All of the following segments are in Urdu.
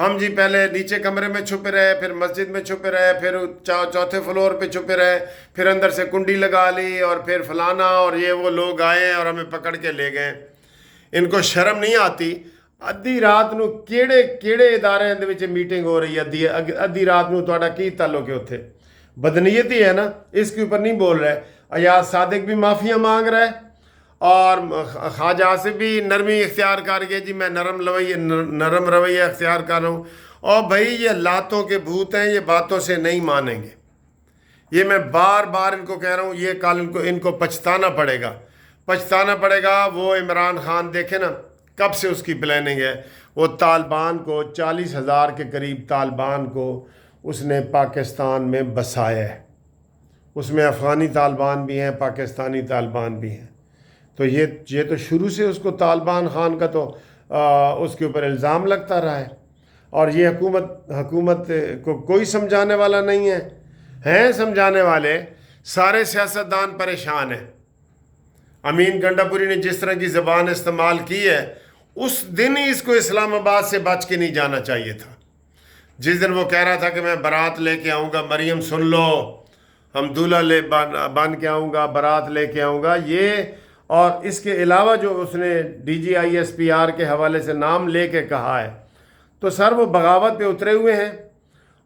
ہم جی پہلے نیچے کمرے میں چھپے رہے، پھر مسجد میں چھپے رہے، پھر چوتھے فلور پہ چھپے رہے، پھر اندر سے کنڈی لگا لی، اور پھر فلانا اور یہ وہ لوگ آئے اور ہمیں پکڑ کے لے گئے۔ ان کو شرم نہیں آتی؟ ادھی رات نو کیڑے ادارے دے وچ میٹنگ ہو رہی ہے، ادھی رات نو تہاڈا کی تعلق ہے اتھے؟ بدنیتی ہے نا، اس کے اوپر نہیں بول رہے۔ ایاز صادق بھی معافیاں مانگ رہا ہے، اور خواجہ آصف بھی نرمی اختیار کر کے جی میں نرم رویہ اختیار کر رہا ہوں۔ اور بھائی یہ لاتوں کے بھوت ہیں، یہ باتوں سے نہیں مانیں گے۔ یہ میں بار بار ان کو کہہ رہا ہوں، یہ کل ان کو پچھتانا پڑے گا، پچھتانا پڑے گا۔ وہ عمران خان دیکھے نا کب سے اس کی پلاننگ ہے، وہ طالبان کو 40,000 کے قریب طالبان کو اس نے پاکستان میں بسایا ہے۔ اس میں افغانی طالبان بھی ہیں، پاکستانی طالبان بھی ہیں۔ تو یہ تو شروع سے اس کو طالبان خان کا تو اس کے اوپر الزام لگتا رہا ہے، اور یہ حکومت کو کوئی سمجھانے والا نہیں ہے۔ ہیں سمجھانے والے، سارے سیاستدان پریشان ہیں۔ امین گنڈاپوری نے جس طرح کی زبان استعمال کی ہے، اس دن ہی اس کو اسلام آباد سے بچ کے نہیں جانا چاہیے تھا۔ جس دن وہ کہہ رہا تھا کہ میں بارات لے کے آؤں گا، مریم سن لو، ہم دولہا بن کے آؤں گا، بارات لے کے آؤں گا، یہ اور اس کے علاوہ جو اس نے DGISPR کے حوالے سے نام لے کے کہا ہے، تو سر وہ بغاوت پہ اترے ہوئے ہیں۔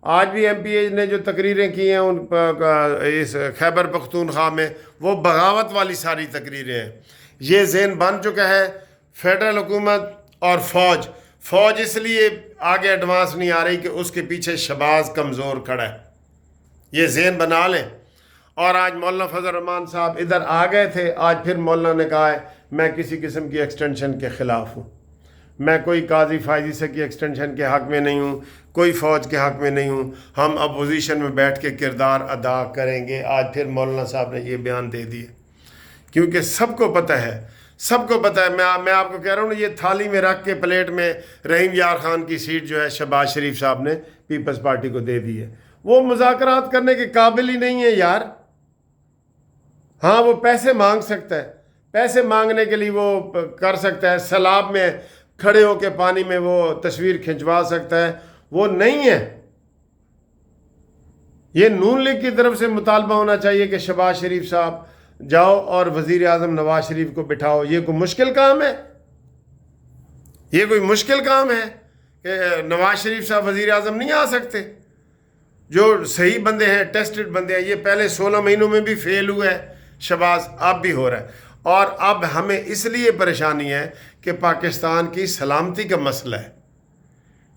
آج بھی MPA نے جو تقریریں کی ہیں اس خیبر پختونخوا میں، وہ بغاوت والی ساری تقریریں ہیں۔ یہ ذہن بن چکا ہے فیڈرل حکومت اور فوج اس لیے آگے ایڈوانس نہیں آ رہی کہ اس کے پیچھے شہباز کمزور کھڑا ہے، یہ ذہن بنا لیں۔ اور آج مولانا فضل الرحمان صاحب ادھر آ گئے تھے، آج پھر مولانا نے کہا ہے میں کسی قسم کی ایکسٹینشن کے خلاف ہوں، میں کوئی قاضی فائزی کی ایکسٹینشن کے حق میں نہیں ہوں، کوئی فوج کے حق میں نہیں ہوں، ہم اپوزیشن میں بیٹھ کے کردار ادا کریں گے۔ آج پھر مولانا صاحب نے یہ بیان دے دیے، کیونکہ سب کو پتہ ہے، میں آپ کو کہہ رہا ہوں نا، یہ تھالی میں رکھ کے پلیٹ میں رحیم یار خان کی سیٹ جو ہے شہباز شریف صاحب نے پیپلز پارٹی کو دے دی ہے۔ وہ مذاکرات کرنے کے قابل ہی نہیں ہے یار۔ ہاں وہ پیسے مانگ سکتا ہے، پیسے مانگنے کے لیے وہ کر سکتا ہے، سیلاب میں کھڑے ہو کے پانی میں وہ تصویر کھنچوا سکتا ہے، وہ نہیں ہے۔ یہ نون لیگ کی طرف سے مطالبہ ہونا چاہیے کہ شہباز شریف صاحب جاؤ اور وزیر اعظم نواز شریف کو بٹھاؤ۔ یہ کوئی مشکل کام ہے؟ یہ کوئی مشکل کام ہے کہ نواز شریف صاحب وزیر اعظم نہیں آ سکتے؟ جو صحیح بندے ہیں، ٹیسٹڈ بندے ہیں، یہ پہلے 16 مہینوں میں بھی فیل ہوا ہے شہباز، اب بھی ہو رہا ہے۔ اور اب ہمیں اس لیے پریشانی ہے کہ پاکستان کی سلامتی کا مسئلہ ہے۔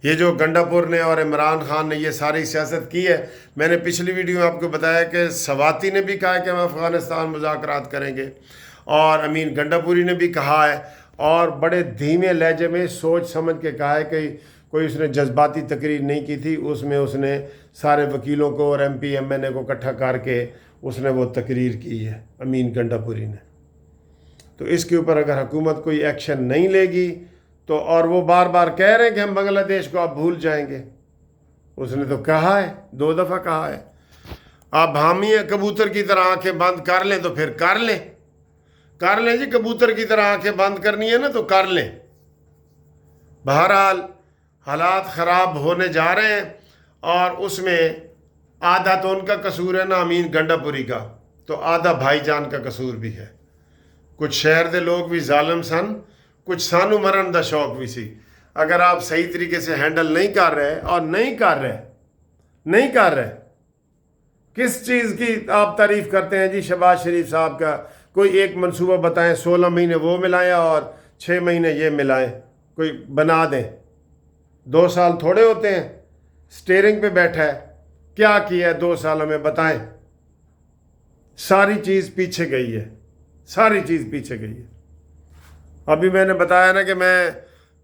یہ جو گنڈاپور نے اور عمران خان نے یہ ساری سیاست کی ہے، میں نے پچھلی ویڈیو میں آپ کو بتایا کہ سواتی نے بھی کہا ہے کہ ہم افغانستان مذاکرات کریں گے، اور امین گنڈاپوری نے بھی کہا ہے، اور بڑے دھیمے لہجے میں سوچ سمجھ کے کہا ہے کہ کوئی اس نے جذباتی تقریر نہیں کی تھی، اس میں اس نے سارے وکیلوں کو اور MP MNA کو اکٹھا کر کے اس نے وہ تقریر کی ہے امین گنڈاپوری نے۔ تو اس کے اوپر اگر حکومت کوئی ایکشن نہیں لے گی تو، اور وہ بار بار کہہ رہے ہیں کہ ہم بنگلہ دیش کو اب بھول جائیں گے، اس نے تو کہا ہے، 2 دفعہ کہا ہے۔ اب ہم ہی کبوتر کی طرح آنکھیں بند کر لیں تو پھر کر لیں جی، کبوتر کی طرح آنکھیں بند کرنی ہے نا تو کر لیں۔ بہرحال حالات خراب ہونے جا رہے ہیں، اور اس میں آدھا تو ان کا قصور ہے نا امین گنڈاپوری کا، تو آدھا بھائی جان کا قصور بھی ہے۔ کچھ شہر دے لوگ بھی ظالم سن، کچھ سانو مرن دا شوق بھی سی۔ اگر آپ صحیح طریقے سے ہینڈل نہیں کر رہے، اور نہیں کر رہے، کس چیز کی آپ تعریف کرتے ہیں جی شہباز شریف صاحب کا؟ کوئی ایک منصوبہ بتائیں، 16 مہینے وہ ملائیں اور 6 مہینے یہ ملائیں، کوئی بنا دیں۔ 2 سال تھوڑے ہوتے ہیں، سٹیئرنگ پہ بیٹھا ہے، کیا کیا ہے 2 سالوں میں بتائیں؟ ساری چیز پیچھے گئی ہے، ساری چیز پیچھے گئی ہے۔ ابھی میں نے بتایا نا کہ میں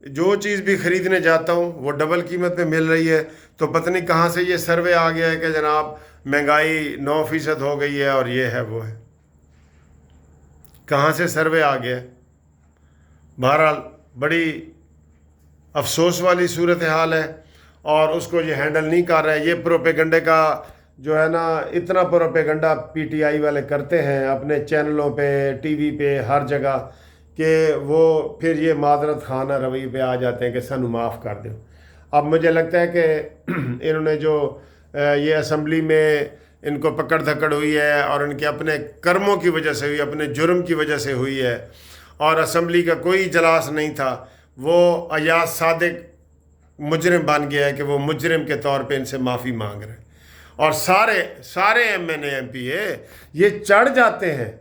جو چیز بھی خریدنے جاتا ہوں وہ ڈبل قیمت پہ مل رہی ہے، تو پتہ نہیں کہاں سے یہ سروے آ گیا ہے کہ جناب مہنگائی 9% ہو گئی ہے اور یہ ہے وہ ہے۔ کہاں سے سروے آ گیا ہے؟ بہرحال بڑی افسوس والی صورتحال ہے، اور اس کو یہ ہینڈل نہیں کر رہا ہے۔ یہ پروپیگنڈے کا جو ہے نا، اتنا پروپیگنڈا PTI والے کرتے ہیں اپنے چینلوں پہ، TV پہ، ہر جگہ، کہ وہ پھر یہ معذرت خانہ روی پہ آ جاتے ہیں کہ سانو معاف کر دو۔ اب مجھے لگتا ہے کہ انہوں نے جو یہ اسمبلی میں ان کو پکڑ دھکڑ ہوئی ہے اور ان کے اپنے کرموں کی وجہ سے ہوئی، اپنے جرم کی وجہ سے ہوئی ہے، اور اسمبلی کا کوئی اجلاس نہیں تھا، وہ ایاز صادق مجرم بن گیا ہے کہ وہ مجرم کے طور پہ ان سے معافی مانگ رہے ہیں، اور سارے M N A M P A یہ چڑھ جاتے ہیں،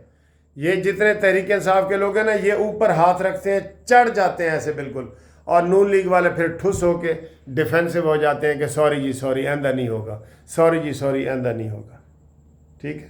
یہ جتنے تحریک انصاف کے لوگ ہیں نا یہ اوپر ہاتھ رکھتے ہیں، چڑھ جاتے ہیں ایسے بالکل، اور نون لیگ والے پھر ٹھس ہو کے ڈیفینسو ہو جاتے ہیں کہ سوری جی سوری آئندہ نہیں ہوگا، سوری جی سوری آئندہ نہیں ہوگا. ٹھیک ہے.